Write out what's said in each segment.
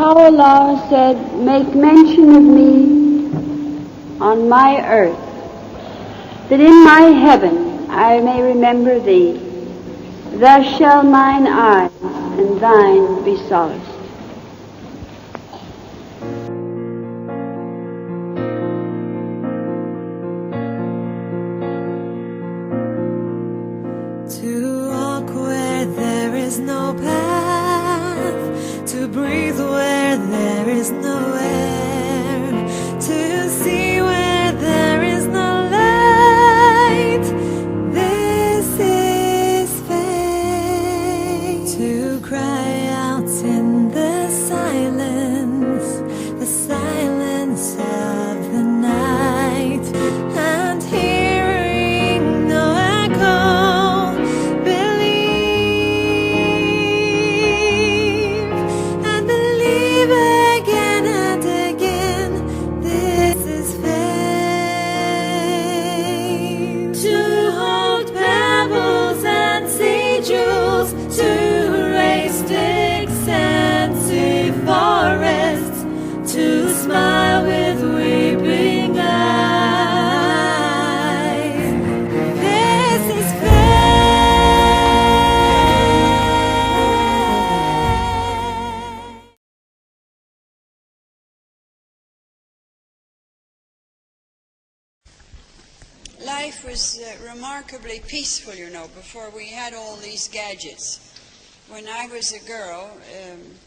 how Allah said, "Make mention of me on my earth, that in my heaven I may remember thee. Thus shall mine eyes and thine be solaced." To walk where there is no path, to breathe where there is no air, to see where there is no light. This is faith. To cry out in the silence of the night, and hearing no echo, believe and believe again and again. This is faith. To hold pebbles and see jewels, to raise sticks and see forests, to smile with weeping eyes. This is faith. Life was remarkably peaceful, before we had all these gadgets. When I was a girl,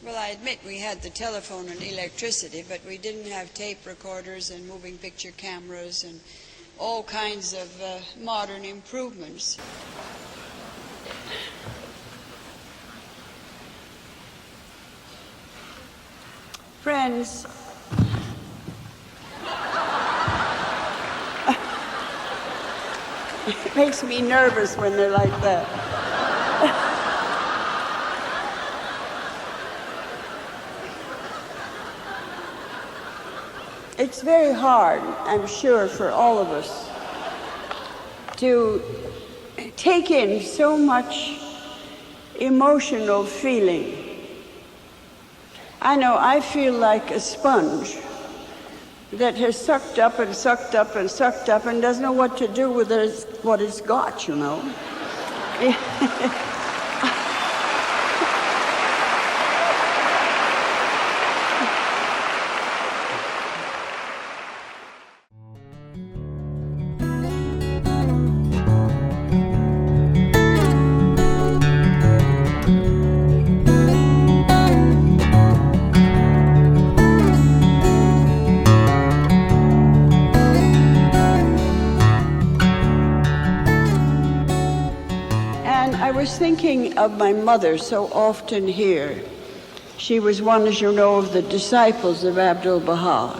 well, I admit we had the telephone and electricity, but we didn't have tape recorders and moving picture cameras and all kinds of modern improvements. Friends, it makes me nervous when they're like that. It's very hard, I'm sure, for all of us to take in so much emotional feeling. I know I feel like a sponge that has sucked up and sucked up and sucked up and doesn't know what to do with what it's got, I was thinking of my mother so often here. She was one, as you know, of the disciples of Amatu'l-Bahá.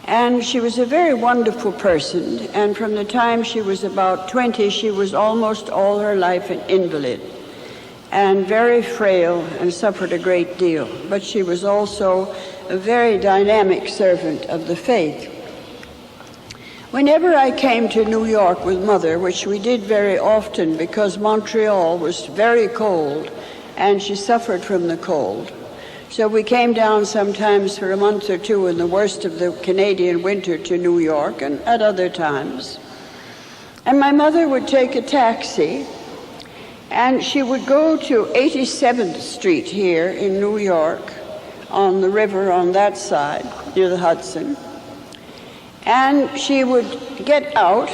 And she was a very wonderful person, and from the time she was about 20, she was almost all her life an invalid, and very frail and suffered a great deal. But she was also a very dynamic servant of the faith. Whenever I came to New York with Mother, which we did very often because Montreal was very cold and she suffered from the cold, so we came down sometimes for a month or two in the worst of the Canadian winter to New York and at other times. And my mother would take a taxi and she would go to 87th Street here in New York on the river on that side near the Hudson. And she would get out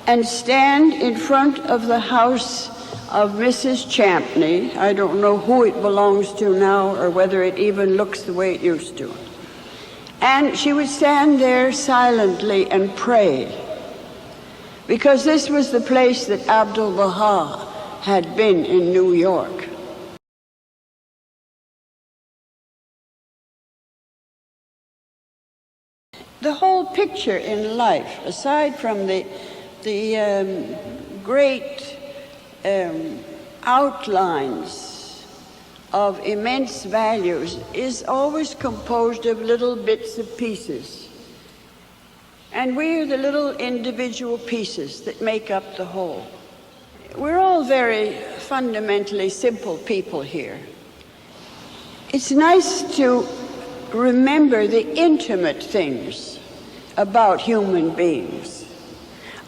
and stand in front of the house of Mrs. Champney. I don't know who it belongs to now or whether it even looks the way it used to. And she would stand there silently and pray, because this was the place that Amatu'l-Bahá had been in New York. The whole picture in life, aside from the great outlines of immense values, is always composed of little bits of pieces. And we are the little individual pieces that make up the whole. We're all very fundamentally simple people here. It's nice to remember the intimate things about human beings.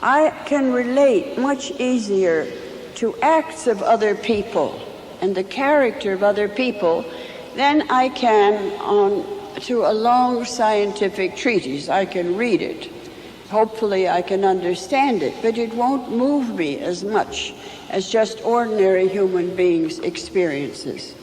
I can relate much easier to acts of other people and the character of other people than I can to a long scientific treatise. I can read it. Hopefully I can understand it, but it won't move me as much as just ordinary human beings' experiences.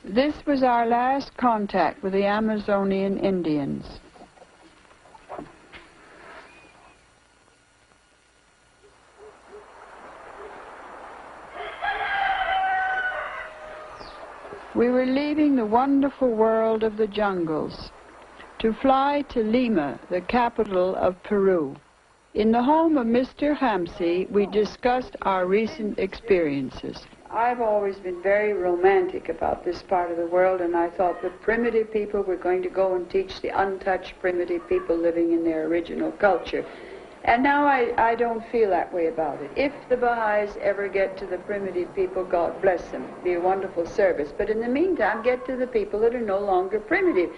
This was our last contact with the Amazonian Indians. We were leaving the wonderful world of the jungles to fly to Lima, the capital of Peru. In the home of Mr. Hamsi, we discussed our recent experiences. I've always been very romantic about this part of the world, and I thought the primitive people were going to go and teach the untouched primitive people living in their original culture. And now I don't feel that way about it. If the Baha'is ever get to the primitive people, God bless them. It'd be a wonderful service. But in the meantime, get to the people that are no longer primitive.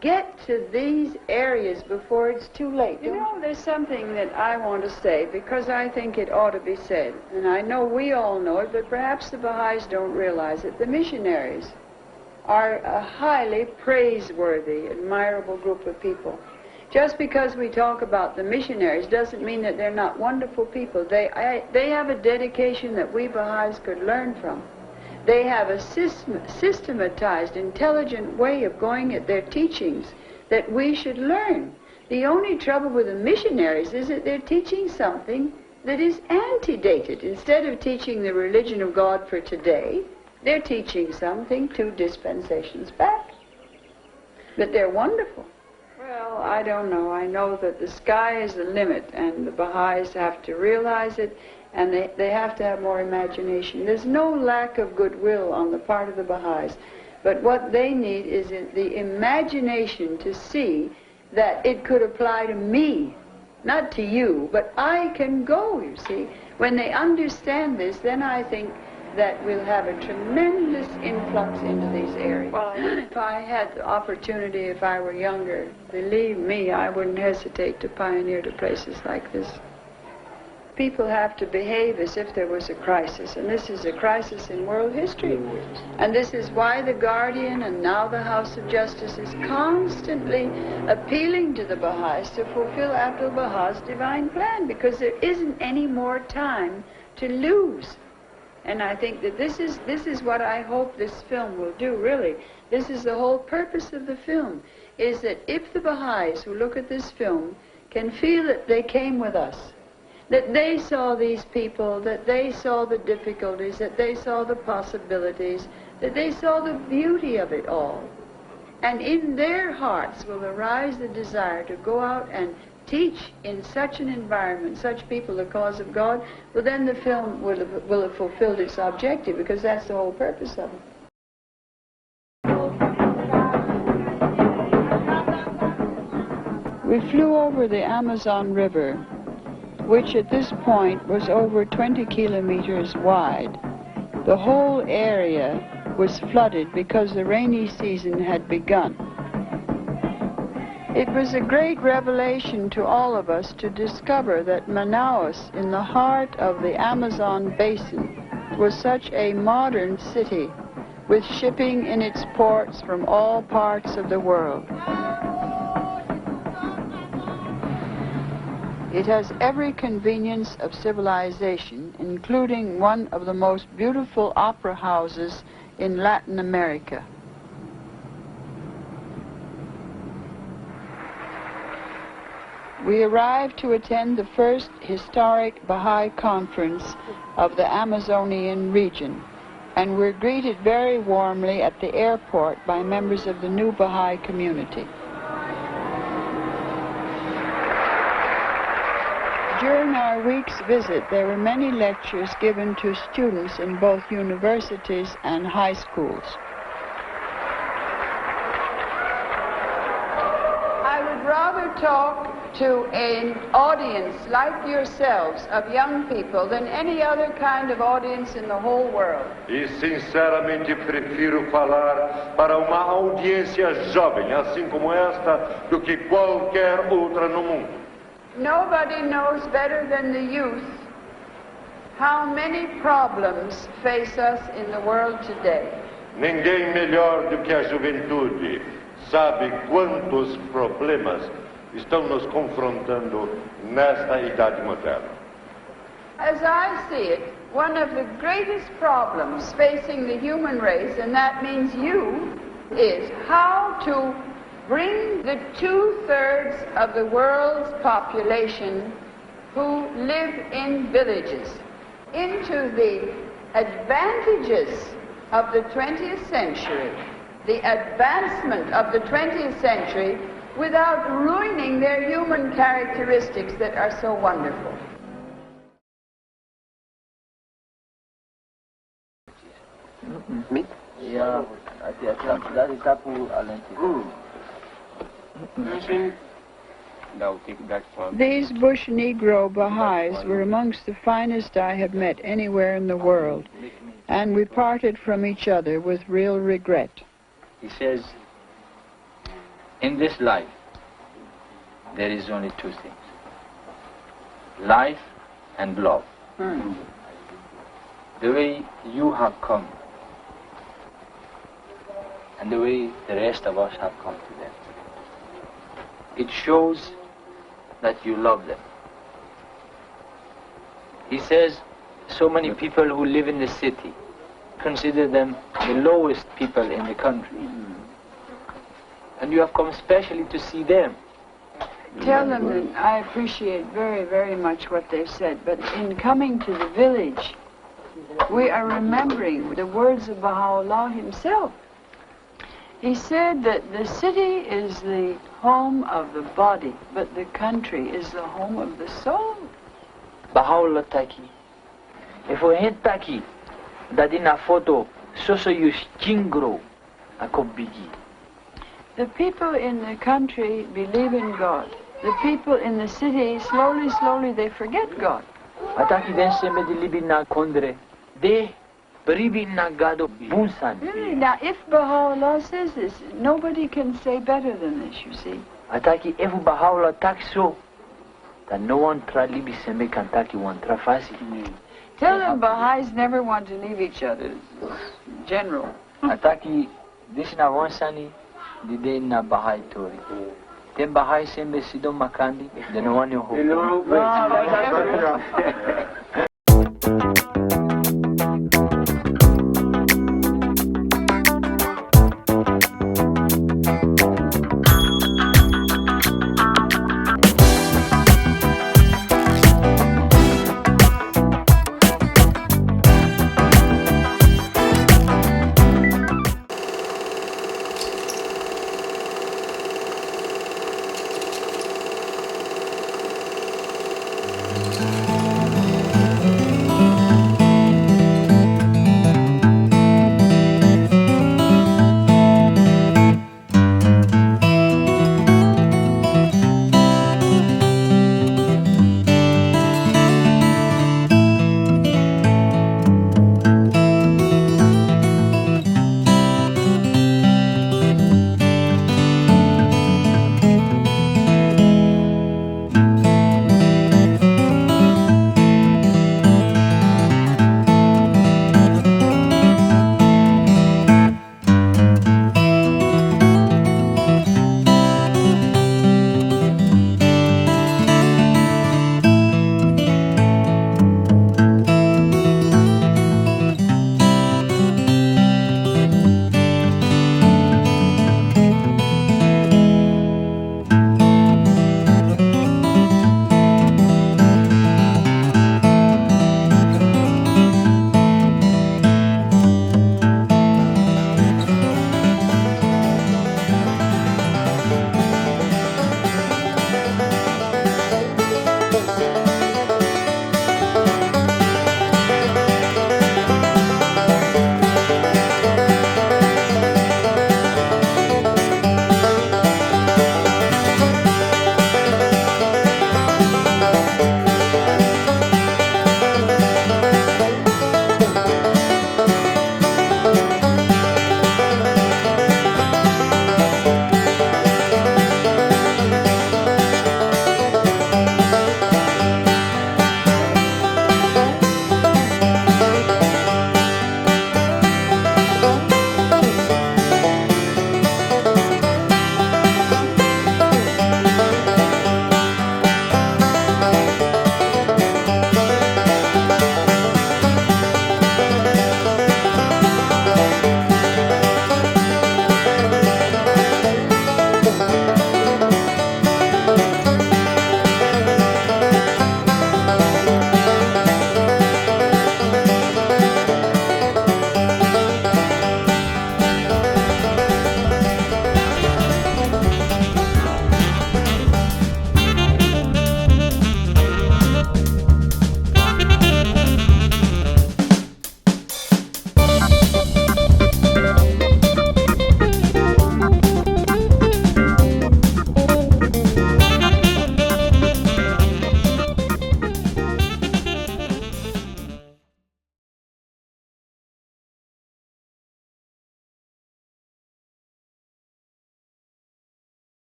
Get to these areas before it's too late. You know, there's something that I want to say because I think it ought to be said. And I know we all know it, but perhaps the Baha'is don't realize it. The missionaries are a highly praiseworthy, admirable group of people. Just because we talk about the missionaries doesn't mean that they're not wonderful people. They have a dedication that we Baha'is could learn from. They have a systematized, intelligent way of going at their teachings that we should learn. The only trouble with the missionaries is that they're teaching something that is antedated. Instead of teaching the religion of God for today, they're teaching something 2 dispensations back. But they're wonderful. Well, I don't know. I know that the sky is the limit, and the Baha'is have to realize it, and they have to have more imagination. There's no lack of goodwill on the part of the Baha'is, but what they need is the imagination to see that it could apply to me, not to you, but I can go, you see. When they understand this, then I think that we'll have a tremendous influx into these areas. Well, if I had the opportunity, if I were younger, believe me, I wouldn't hesitate to pioneer to places like this. People have to behave as if there was a crisis, and this is a crisis in world history. And this is why the Guardian and now the House of Justice is constantly appealing to the Baha'is to fulfill Abdu'l-Bahā's divine plan, because there isn't any more time to lose. And I think that this is what I hope this film will do, really. This is the whole purpose of the film, is that if the Baha'is who look at this film can feel that they came with us, that they saw these people, that they saw the difficulties, that they saw the possibilities, that they saw the beauty of it all. And in their hearts will arise the desire to go out and teach in such an environment, such people, the cause of God, well then the film will have fulfilled its objective, because that's the whole purpose of it. We flew over the Amazon River, which at this point was over 20 kilometers wide. The whole area was flooded because the rainy season had begun. It was a great revelation to all of us to discover that Manaus, in the heart of the Amazon basin, was such a modern city, with shipping in its ports from all parts of the world. It has every convenience of civilization, including one of the most beautiful opera houses in Latin America. We arrived to attend the first historic Baha'i conference of the Amazonian region, and were greeted very warmly at the airport by members of the new Baha'i community. During our week's visit, there were many lectures given to students in both universities and high schools. I would rather talk to an audience like yourselves of young people than any other kind of audience in the whole world. E sinceramente prefiro falar para uma audiência jovem, assim como esta, do que qualquer outra no mundo. Nobody knows better than the youth how many problems face us in the world today. Ninguém melhor do que a juventude sabe quantos problemas estão nos confrontando nesta idade moderna. As I see it, one of the greatest problems facing the human race, and that means you, is how to bring the 2/3 of the world's population who live in villages into the advantages of the 20th century, the advancement of the 20th century, without ruining their human characteristics that are so wonderful. Me? Yeah, that is These bush Negro Baha'is were amongst the finest I have met anywhere in the world, and we parted from each other with real regret. He says, in this life, there is only two things: life and love. The way you have come, and the way the rest of us have come to them. It shows that you love them. He says, so many people who live in the city consider them the lowest people in the country. And you have come especially to see them. Tell them that I appreciate very, very much what they've said, but in coming to the village, we are remembering the words of Baha'u'llah himself. He said that the city is the home of the body, but the country is the home of the soul. Baha'u'llah taki. If we hit taki, that in a photo, so you chingro, a kobigi. The people in the country believe in God. The people in the city, slowly, slowly, they forget God. Ataki den se me dilibi na kondre, de bribi na gado bunsan. Really? Now, if Baha'u'llah says this, nobody can say better than this, you see. Ataki efu Baha'u'llah taki so, that no one tra libi se me kan taki one tra fasi. Tell them Baha'is never want to leave each other, in general. Ataki this na wansani, di de na Baha'i tori. Then Baha'i se me sidon makandi, de no one yo ho.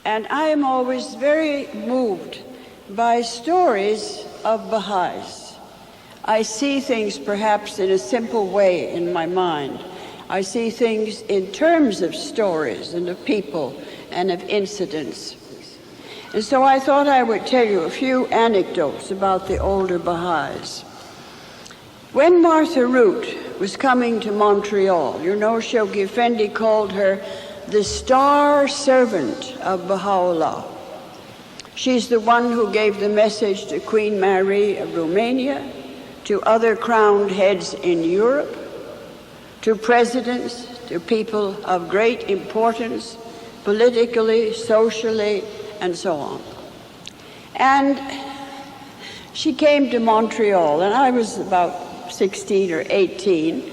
And I am always very moved by stories of Baha'is. I see things perhaps in a simple way in my mind. I see things in terms of stories and of people and of incidents. And so I thought I would tell you a few anecdotes about the older Baha'is. When Martha Root was coming to Montreal, you know, Shoghi Effendi called her the star servant of Baha'u'llah. She's the one who gave the message to Queen Mary of Romania, to other crowned heads in Europe, to presidents, to people of great importance, politically, socially, and so on. And she came to Montreal, and I was about 16 or 18,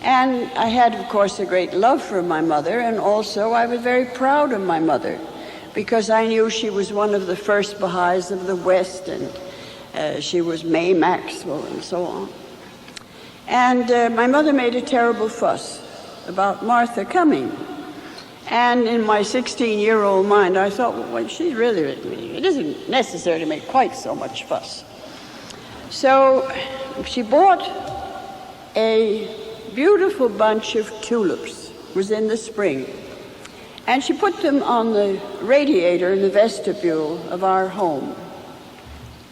and I had, of course, a great love for my mother, and also I was very proud of my mother, because I knew she was one of the first Baha'is of the West, and she was May Maxwell, and so on. And my mother made a terrible fuss about Martha coming. And in my 16-year-old mind, I thought, well, she's really, it isn't necessary to make quite so much fuss. So she bought a beautiful bunch of tulips. It was in the spring. And she put them on the radiator in the vestibule of our home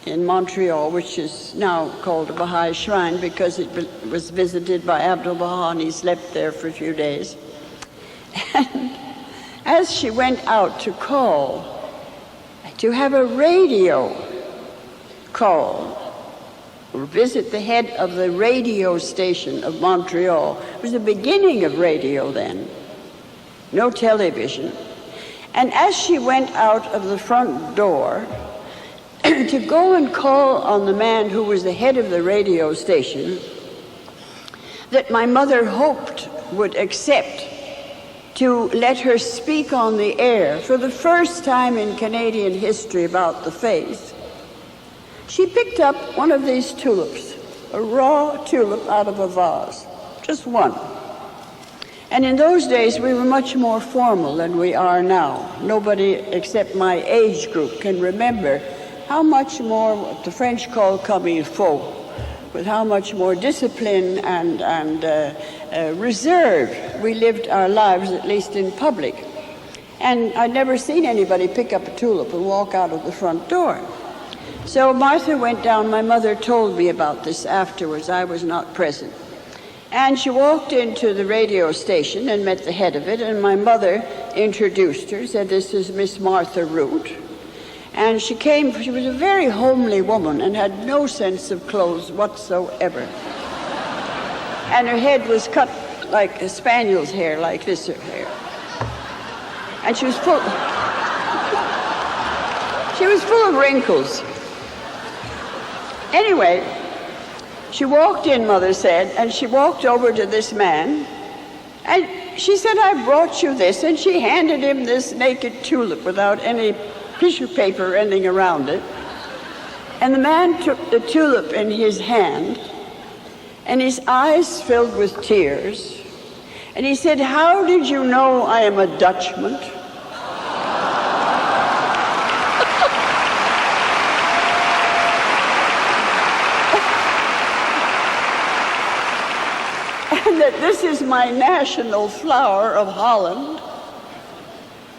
in Montreal, which is now called a Baha'i shrine because it was visited by Amatu'l-Bahá and he slept there for a few days. And as she went out to call, to have a radio call, or visit the head of the radio station of Montreal, it was the beginning of radio then, no television. And as she went out of the front door, to go and call on the man who was the head of the radio station that my mother hoped would accept to let her speak on the air for the first time in Canadian history about the faith, she picked up one of these tulips, a raw tulip out of a vase, just one. And in those days we were much more formal than we are now. Nobody except my age group can remember how much more what the French call comme il faut, with how much more discipline and reserve we lived our lives, at least in public. And I'd never seen anybody pick up a tulip and walk out of the front door. So Martha went down. My mother told me about this afterwards. I was not present. And she walked into the radio station and met the head of it, and my mother introduced her, said, "This is Miss Martha Root." And she was a very homely woman and had no sense of clothes whatsoever. And her head was cut like a spaniel's hair, like this hair. And she was full of wrinkles. Anyway, she walked in, Mother said, and she walked over to this man, and she said, "I brought you this," and she handed him this naked tulip without any tissue paper or anything around it. And the man took the tulip in his hand, and his eyes filled with tears, and he said, "How did you know I am a Dutchman?" And that this is my national flower of Holland.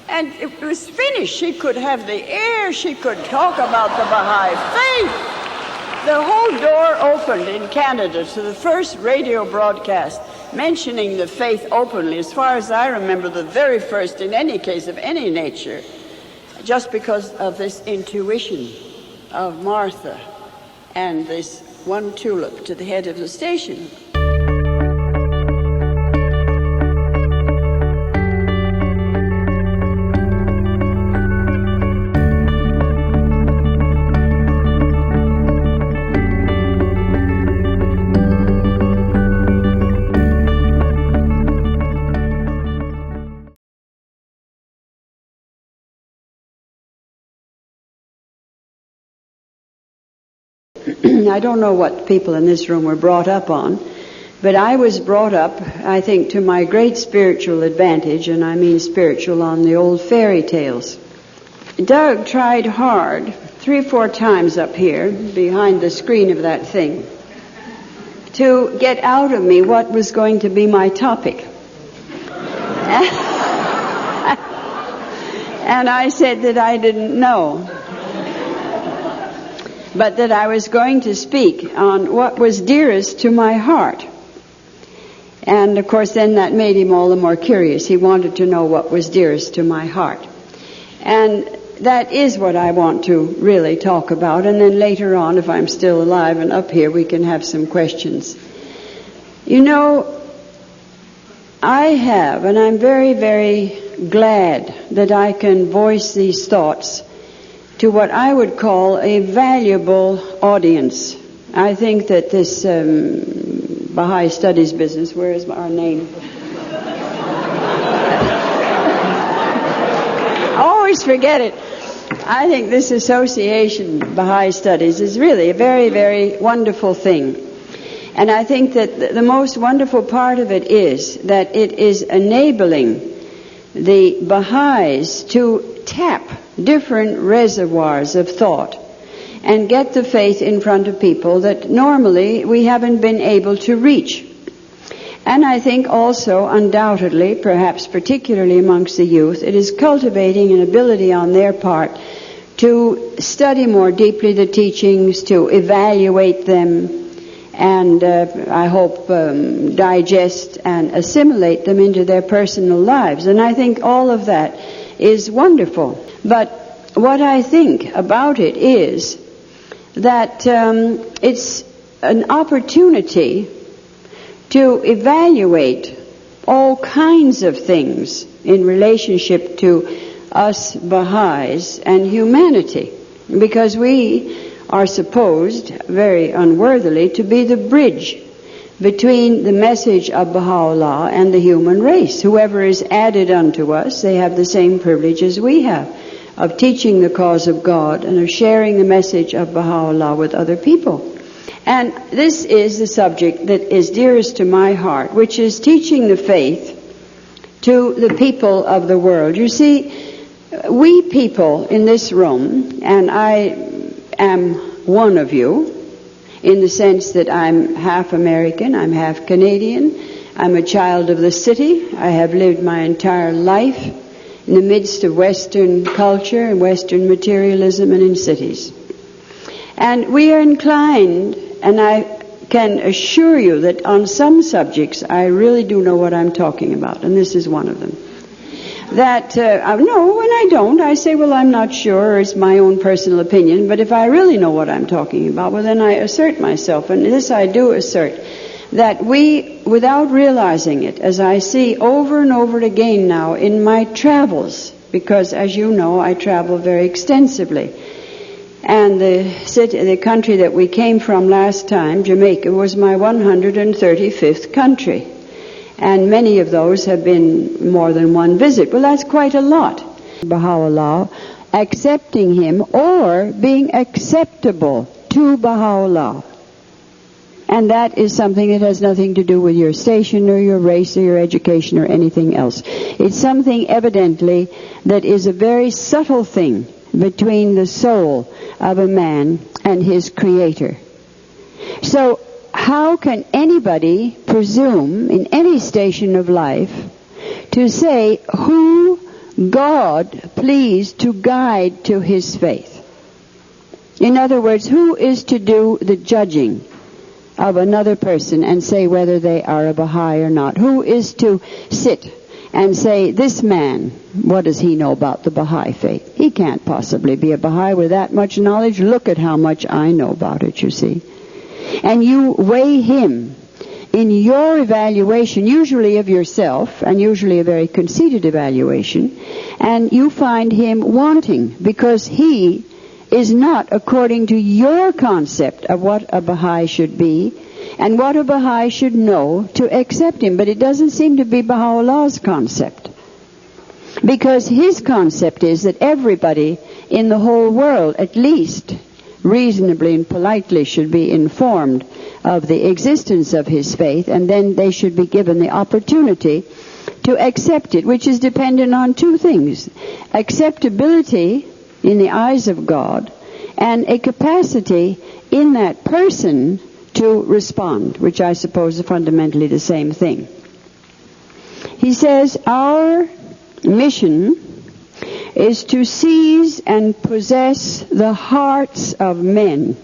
And it was finished. She could have the air. She could talk about the Bahá'í Faith. The whole door opened in Canada to the first radio broadcast mentioning the faith openly, as far as I remember, the very first in any case of any nature, just because of this intuition of Martha and this one tulip to the head of the station. I don't know what people in this room were brought up on, but I was brought up, I think, to my great spiritual advantage, and I mean spiritual, on the old fairy tales Doug tried hard 3 or 4 times up here behind the screen of that thing to get out of me what was going to be my topic. And I said that I didn't know, but that I was going to speak on what was dearest to my heart. And of course then that made him all the more curious. He wanted to know what was dearest to my heart. And that is what I want to really talk about. And then later on, if I'm still alive and up here, we can have some questions. You know, I have, and I'm very, very glad that I can voice these thoughts to what I would call a valuable audience. I think that this Baha'i Studies business, where is our name? Always forget it. I think this association, Baha'i Studies, is really a very, very wonderful thing. And I think that the most wonderful part of it is that it is enabling the Baha'is to tap different reservoirs of thought and get the faith in front of people that normally we haven't been able to reach. And I think also, undoubtedly, perhaps particularly amongst the youth, it is cultivating an ability on their part to study more deeply the teachings, to evaluate them, and I hope digest and assimilate them into their personal lives. And I think all of that is wonderful. But what I think about it is that it's an opportunity to evaluate all kinds of things in relationship to us Baha'is and humanity, because we are supposed, very unworthily, to be the bridge between the message of Baha'u'llah and the human race. Whoever is added unto us, they have the same privilege as we have of teaching the cause of God and of sharing the message of Baha'u'llah with other people. And this is the subject that is dearest to my heart, which is teaching the faith to the people of the world. You see, we people in this room, and I am one of you, in the sense that I'm half American, I'm half Canadian, I'm a child of the city. I have lived my entire life in the midst of Western culture and Western materialism and in cities. And we are inclined, and I can assure you that on some subjects I really do know what I'm talking about, and this is one of them. That, no, when I don't, I say, well, I'm not sure, it's my own personal opinion, but if I really know what I'm talking about, well, then I assert myself, and this I do assert, that we, without realizing it, as I see over and over again now in my travels, because as you know, I travel very extensively, and the country that we came from last time, Jamaica, was my 135th country. And many of those have been more than one visit. Well, that's quite a lot. Baha'u'llah, accepting him or being acceptable to Baha'u'llah. And that is something that has nothing to do with your station or your race or your education or anything else. It's something evidently that is a very subtle thing between the soul of a man and his Creator. So, how can anybody presume in any station of life to say who God pleased to guide to his faith? In other words, who is to do the judging of another person and say whether they are a Baha'i or not? Who is to sit and say, this man, what does he know about the Baha'i faith? He can't possibly be a Baha'i with that much knowledge. Look at how much I know about it, you see. And you weigh him in your evaluation, usually of yourself, and usually a very conceited evaluation, and you find him wanting because he is not according to your concept of what a Baha'i should be and what a Baha'i should know to accept him. But it doesn't seem to be Baha'u'llah's concept, because his concept is that everybody in the whole world, at least reasonably and politely, should be informed of the existence of his faith, and then they should be given the opportunity to accept it, which is dependent on two things: acceptability in the eyes of God, and a capacity in that person to respond, which I suppose is fundamentally the same thing. He says, our mission is to seize and possess the hearts of men.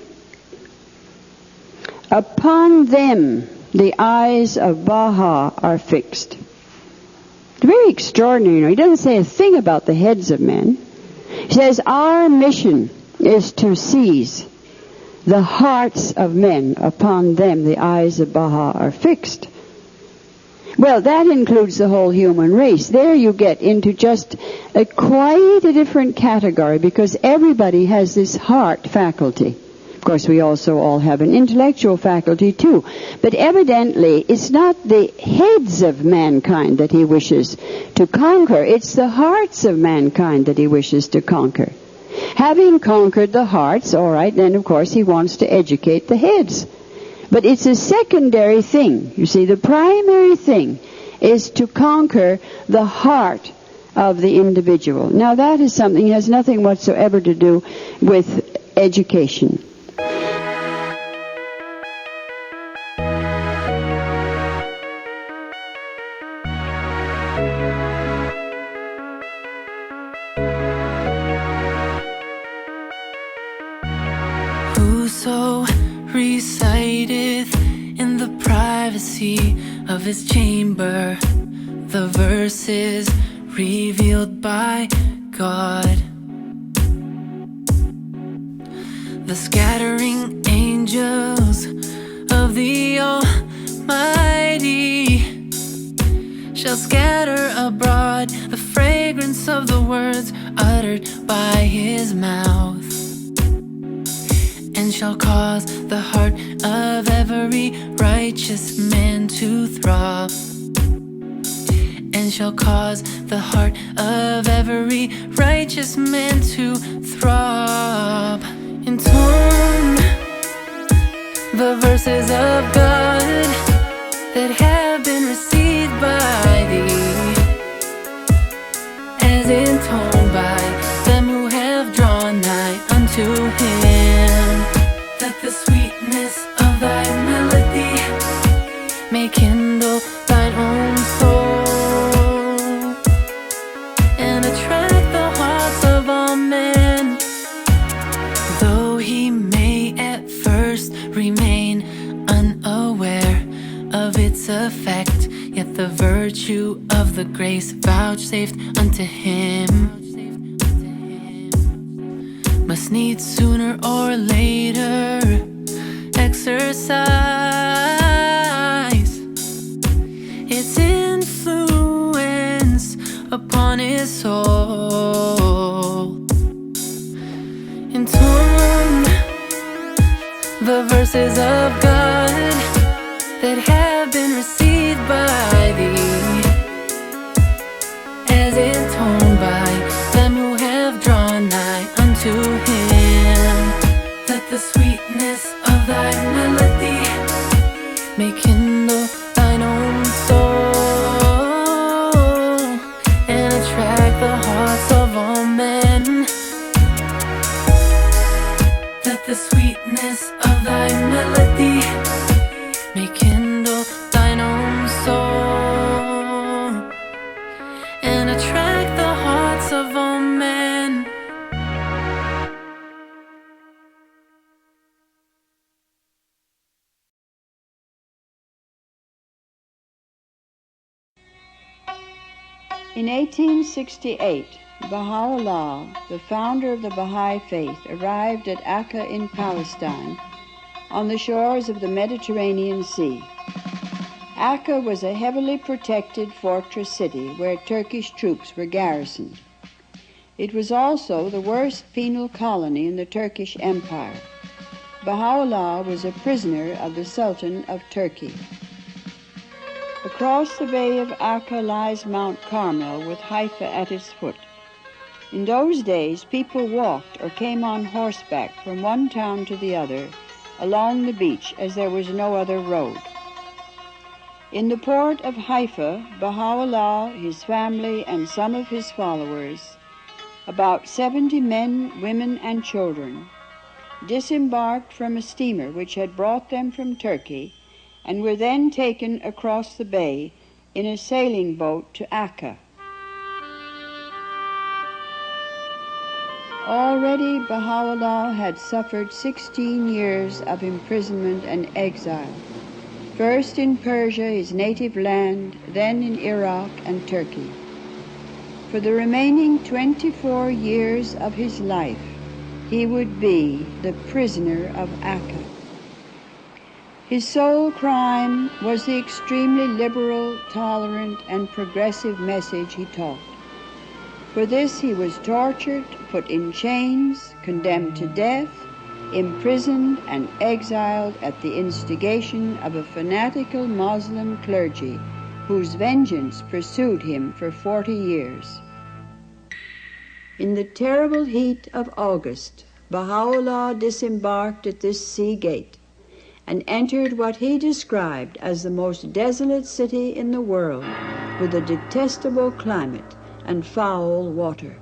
Upon them the eyes of Baha are fixed. It's very extraordinary. He doesn't say a thing about the heads of men. He says, our mission is to seize the hearts of men. Upon them the eyes of Baha are fixed. Well, that includes the whole human race. There you get into just quite a different category, because everybody has this heart faculty. Of course, we also all have an intellectual faculty too. But evidently, it's not the heads of mankind that he wishes to conquer. It's the hearts of mankind that he wishes to conquer. Having conquered the hearts, all right, then of course he wants to educate the heads. But it's a secondary thing. You see, the primary thing is to conquer the heart of the individual. Now that is something that has nothing whatsoever to do with education. Whoso reciteth in the privacy of his chamber the verses revealed by God, the scattering angels of the Almighty shall scatter abroad the fragrance of the words uttered by his mouth, and shall cause the heart of every righteous man to throb, and shall cause the heart of every righteous man to throb. Intone the verses of God that have been received by thee, as intoned by them who have drawn nigh unto him, that the sweetness of thy melody may kindle thine own soul, and attract the hearts of all men. Though he may at first remain unaware of its effect, yet the virtue of the grace vouchsafed unto him must needs sooner or later exercise its influence upon his soul. Intone the verses of God that have been received by thee, as intoned by them who have drawn nigh unto him, that the sweetness of thy melody may kindle thine own soul, and attract the hearts of all men, that the sweetness of thy melody may kindle thine own soul, and attract the hearts of all men. In 1868, Baha'u'llah, the founder of the Bahá'í Faith, arrived at Akka in Palestine on the shores of the Mediterranean Sea. Akka was a heavily protected fortress city where Turkish troops were garrisoned. It was also the worst penal colony in the Turkish Empire. Baha'u'llah was a prisoner of the Sultan of Turkey. Across the Bay of Akka lies Mount Carmel with Haifa at its foot. In those days, people walked or came on horseback from one town to the other along the beach, as there was no other road. In the port of Haifa, Baha'u'llah, his family, and some of his followers about 70 men, women, and children disembarked from a steamer which had brought them from Turkey and were then taken across the bay in a sailing boat to Akka. Already Baha'u'llah had suffered 16 years of imprisonment and exile, first in Persia, his native land, then in Iraq and Turkey. For the remaining 24 years of his life, he would be the prisoner of Akka. His sole crime was the extremely liberal, tolerant, and progressive message he taught. For this he was tortured, put in chains, condemned to death, imprisoned and exiled at the instigation of a fanatical Muslim clergy whose vengeance pursued him for 40 years. In the terrible heat of August, Baha'u'llah disembarked at this sea gate and entered what he described as the most desolate city in the world, with a detestable climate and foul water.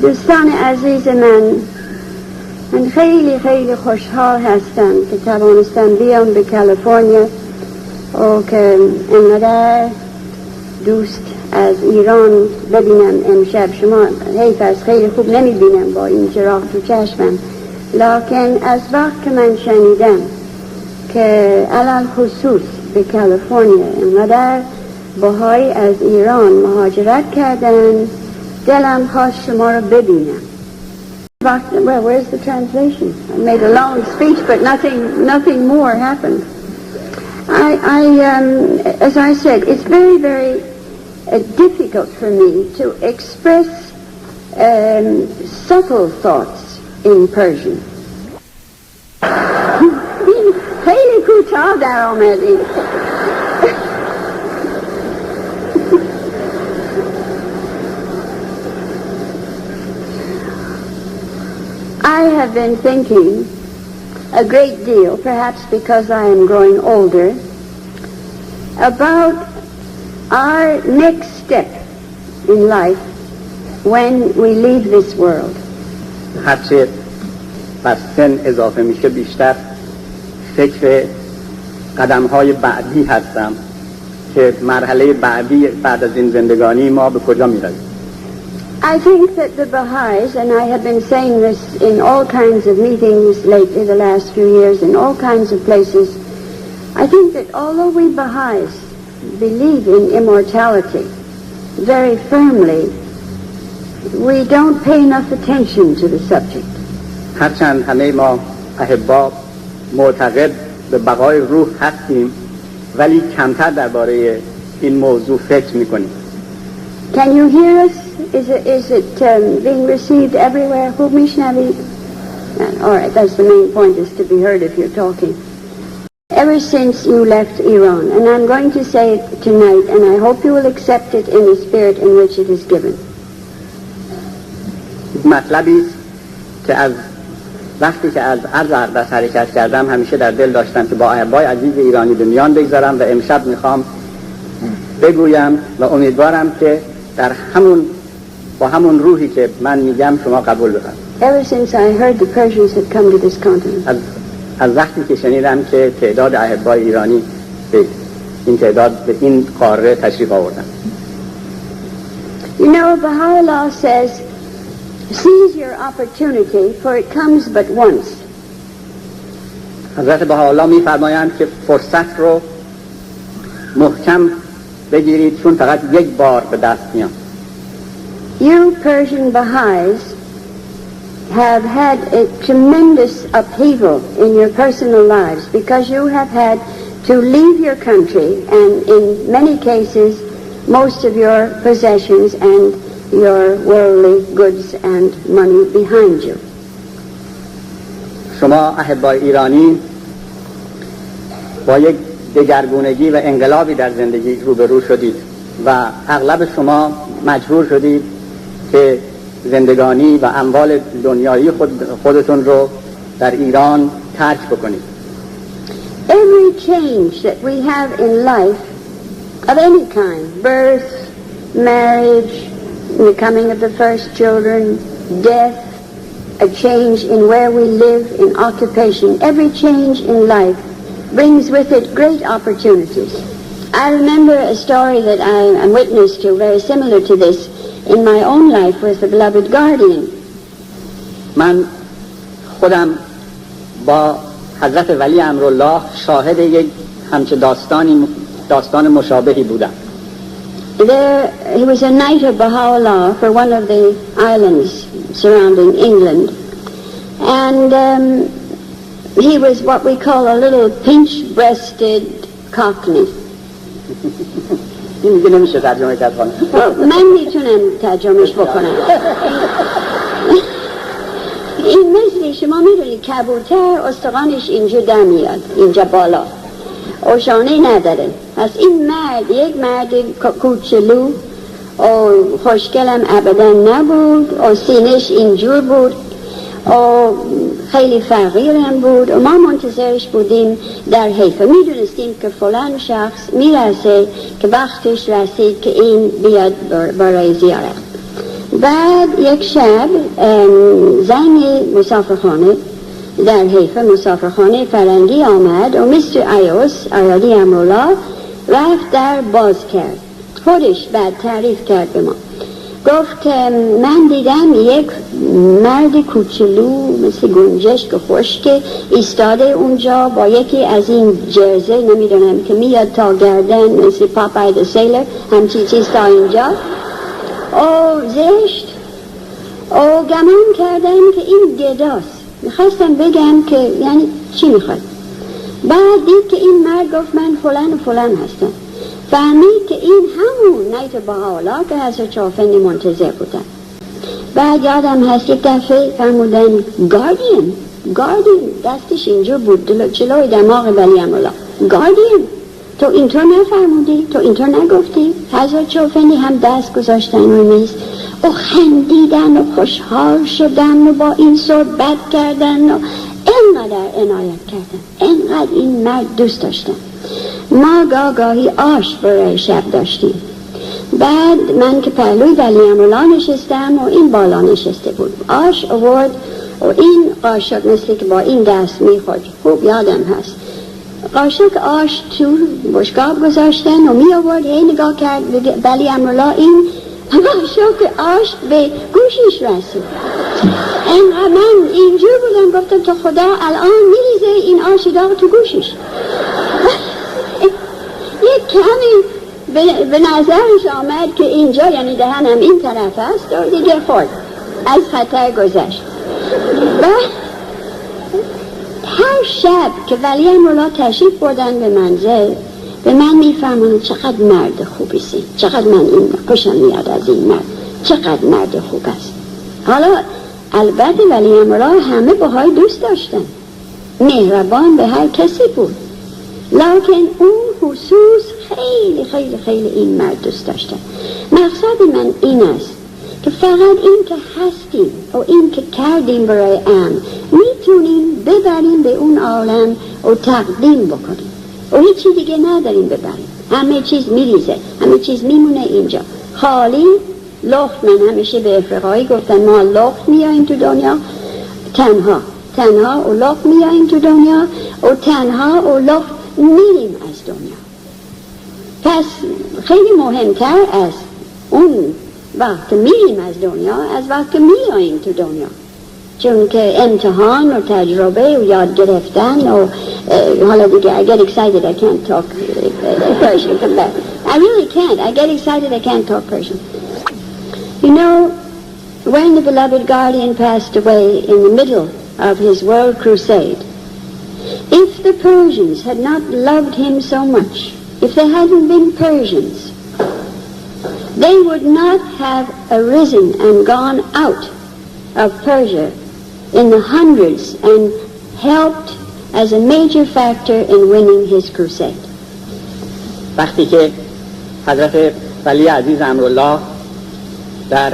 دوستان عزیز من خیلی خیلی خوشحال هستم که توانستم بیام به کالیفرنیا و که اینقدر دوست از ایران ببینم امشب. شما حیف از خیلی خوب نمیبینم با این چراغ تو چشمم، لکن از وقت که من شنیدم که علل خصوص به کالیفرنیا اینقدر بهایی از ایران مهاجرت کردن، دلم خواست شما رو ببینم. Well, where's the translation? I made a long speech, but nothing more happened. As I said, it's very, very difficult for me to express subtle thoughts in Persian. خیلی کوتاه در آمدی. I have been thinking a great deal, perhaps because I am growing older, about our next step in life when we leave this world. Hatchet و سن اضافه میشه بیشتر فکر قدم‌های بعدی هستم که مرحله بعدی بعد از این زندگانی ما به کجا می‌رویم. I think that the Baha'is, and I have been saying this in all kinds of meetings lately, the last few years, in all kinds of places, I think that although we Baha'is believe in immortality very firmly, we don't pay enough attention to the subject. هرچند همه ما احباب معتقد به بقای روح هستیم ولی کمتر درباره این موضوع فکر میکنیم. Can you hear us? Is it being received everywhere? خوب میشنوید؟ All right, that's the main point, is to be heard if you're talking. Ever since you left Iran, and I'm going to say it tonight, and I hope you will accept it in the spirit in which it is given. مطلبی که از وقتی که از اقدس حرکت کردم همیشه در دل داشتم که با احبای عزیز ایرانی به میان بگذارم و امشب میخوام بگویم و امیدوارم که در با همون روحی که من میگم شما قبول بفرمایید. Ever since I heard the Persians had come to this continent. از وقتی که شنیدم که تعداد احبای ایرانی به این تعداد به این قاره تشریف آوردن. You know, Baha'u'llah says, seize your opportunity, for it comes but once. حضرت بهاءالله می‌فرمایند که فرصت رو محکم بگیرید چون فقط یک بار به دست میاد. You Persian Baha'is have had a tremendous upheaval in your personal lives because you have had to leave your country and in many cases most of your possessions and your worldly goods and money behind you. شما احبای ایرانی با یک دگرگونگی و انقلابی در زندگی روبرو شدید و اغلب شما مجبور شدید که زندگانی و اموال دنیایی خودتون رو در ایران ترک بکنید. Every change that we have in life of any kind, birth, marriage, the coming of the first children, death, a change in where we live, in occupation, every change in life brings with it great opportunities. I remember a story that I am witness to, very similar to this, in my own life with the beloved guardian. من خودم با حضرت ولی امرالله شاهد یک همچه داستان مشابهی بودم. He was a knight of Baha'u'llah for one of the islands surrounding England, and he was what we call a little pinch-breasted cockney. این دیگه نمیشه ترجمه کرد. من میتونم ترجمهش بکنم. این مثل شما میدونید کبوتر استخوانش اینجا در میاد، اینجا بالا، اوشانه نداره. پس این مرد یک مرد کوچولو و خوشگلم ابدا نبود و سینش اینجور بود و خیلی فقیرم بود و ما منتظرش بودیم در حیفه. میدونستیم که فلان شخص میرسه که وقتش رسید که این بیاد برای زیارت. بعد یک شب زن مسافرخانه در حیفه، مسافرخانه فرنگی آمد و مستر آیادی امرالله رفت در باز کرد. خودش بعد تعریف کرد به ما، گفت من دیدم یک مرد کوچولو مثل گنجشک خشک ایستاده اونجا با یکی از این جرزه نمیدونم که میاد تا گردن مثل پاپای د سیلر، همچی چیز تا اینجا او زشت او گمان کردم که این گداست. میخواستم بگم که یعنی چی میخواد. بعد دید که این مرد گفت من فلان و فلان هستم. فهمید که این همون نیت بهاءالله که حضرت شوقی افندی منتظر بودن. بعد یادم هست یک دفعه فرمودن گاردین دستش اینجا بود جلوی دماغ ولی امرالله. گاردین تو اینطور نفرمودی؟ تو اینطور نگفتی؟ حضرت شوقی افندی هم دست گذاشتن روی میز و خندیدن و خوشحال شدن و با این صحبت کردن و اینقدر عنایت کردن، اینقدر این مرد دوست داشتن. ما گاهی آش برای شب داشتیم. بعد من که پهلوی ولی امرالله نشستم و این بالا نشسته بود، آش آورد و این قاشق مثل که با این دست میخورد، خوب یادم هست، قاشق آش تو بشقاب گذاشتن و می آورد، هی نگاه کرد ولی امرالله این قاشق آش به گوشش رسید. من اینجور بودم گفتم تو خدا الان میریزه این آش داغ تو گوشش. یک کمی به نظرش آمد که اینجا یعنی دهنم این طرف است و دیگه خورد، از خطر گذشت. و هر شب که ولی امرالله تشریف بردن به منزل به من میفرماند چقدر مرد خوبی سی، چقدر من این خوشم میاد از این مرد، چقدر مرد خوب است. حالا البته ولی امرالله همه بهایی دوست داشتن، مهربان به هر کسی بود، لکن اون خصوص خیلی خیلی خیلی این مرد دوست داشتن. مقصد من این است که فقط این که هستیم و این که کردیم برای امن میتونیم ببریم به اون عالم و تقدیم بکنیم و هیچی دیگه نداریم ببریم. همه چیز میریزه، همه چیز میمونه اینجا خالی. لخت، من همیشه به افریقایی گفتم ما لخت میاییم تو دنیا، تنها و لخت میاییم تو دنیا و تنها و لخت میریم از دنیا. پس خیلی مهمتر از اون وقت میریم از دنیا از وقت میاییم تو دنیا، چون که امتحان و تجربه و یاد گرفتن و حالا دیگه I get excited I can't talk Persian. Come back. I really can't. I get excited I can't talk Persian. You know, when the beloved guardian passed away in the middle of his world crusade, if the Persians had not loved him so much, if they hadn't been Persians, they would not have arisen and gone out of Persia in the hundreds and helped as a major factor in winning his crusade. وقتی که حضرت ولی عزیز امرالله در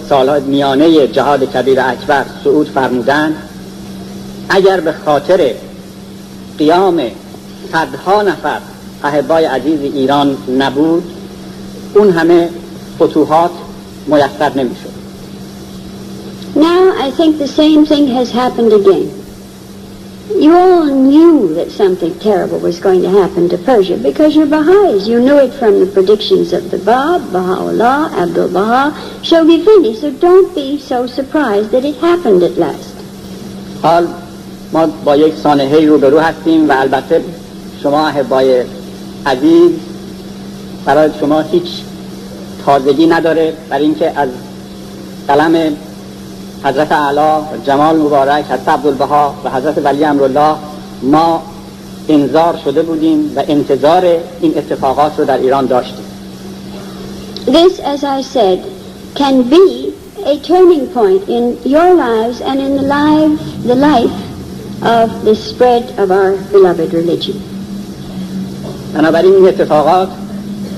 سالهای میانه جهاد کبیر اکبر صعود فرمودند، اگر به خاطر قیام صدها نفر احبای عزیز ایران نبود اون همه فتوحات میسر نمیشد. Now I think the same thing has happened again. You all knew that something terrible was going to happen to Persia because you're Baha'is. You knew it from the predictions of the Bab, Baha'u'llah, Abdu'l-Bahá, Shoghi Effendi. So don't be so surprised that it happened at last. حال ما با یک سانحه‌ای روبرو هستیم و البته شما احبای عزیز برای شما هیچ تازگی نداره، برای اینکه از قلم حضرت اعلی جمال مبارک، حضرت عبدالبها و حضرت ولی امرالله ما انذار شده بودیم و انتظار این اتفاقات رو در ایران داشتیم. This, as I said, can be a turning point in your lives and in the life of the spread of our beloved religion. بنابراین این اتفاقات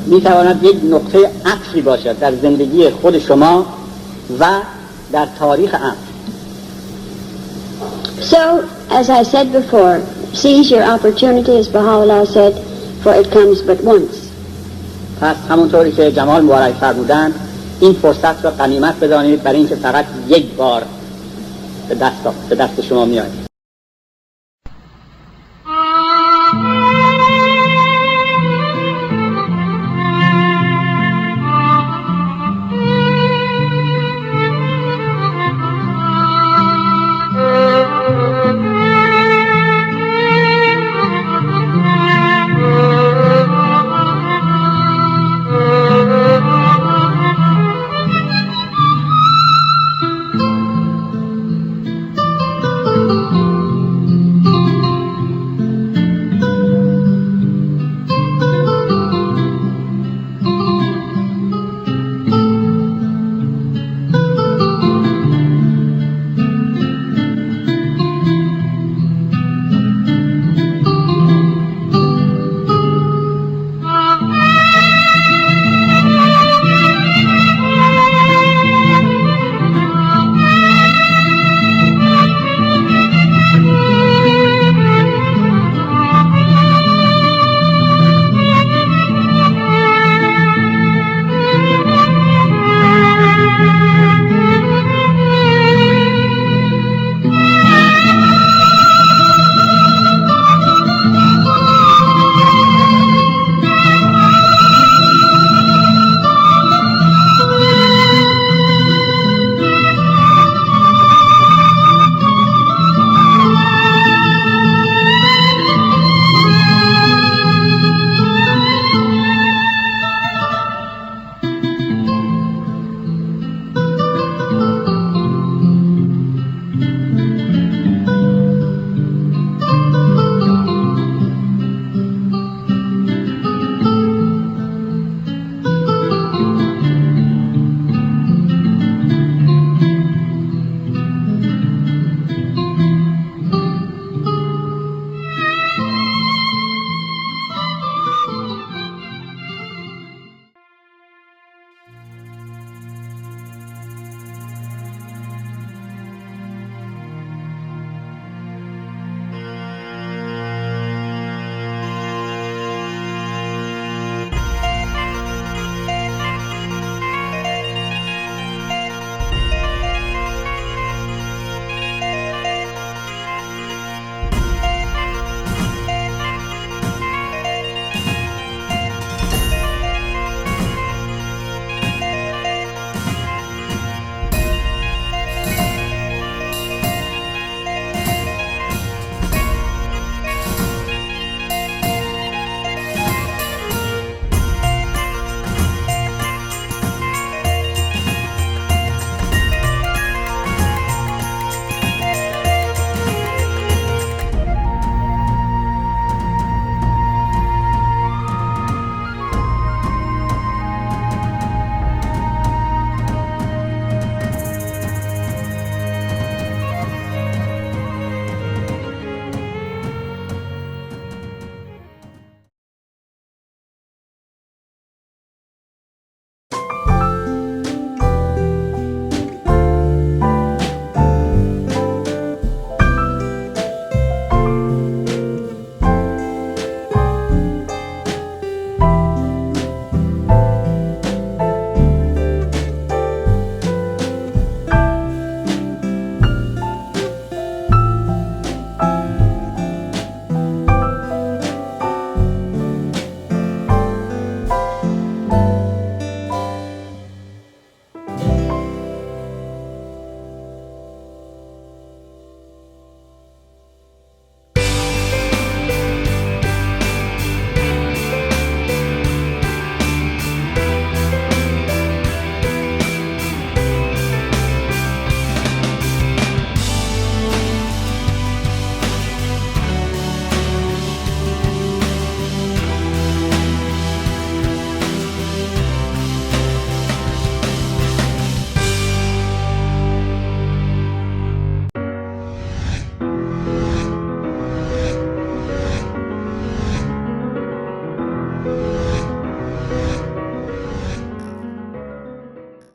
میتواند یک نقطه عطفی باشد در زندگی خود شما و در تاریخ امر. So, as I said before, seize your opportunity, as Baha'u'llah said, for it comes but once. پس همونطوری که جمال مبارک فرمودند این فرصت را غنیمت بدانید برای اینکه فقط یک بار به دست شما میاد.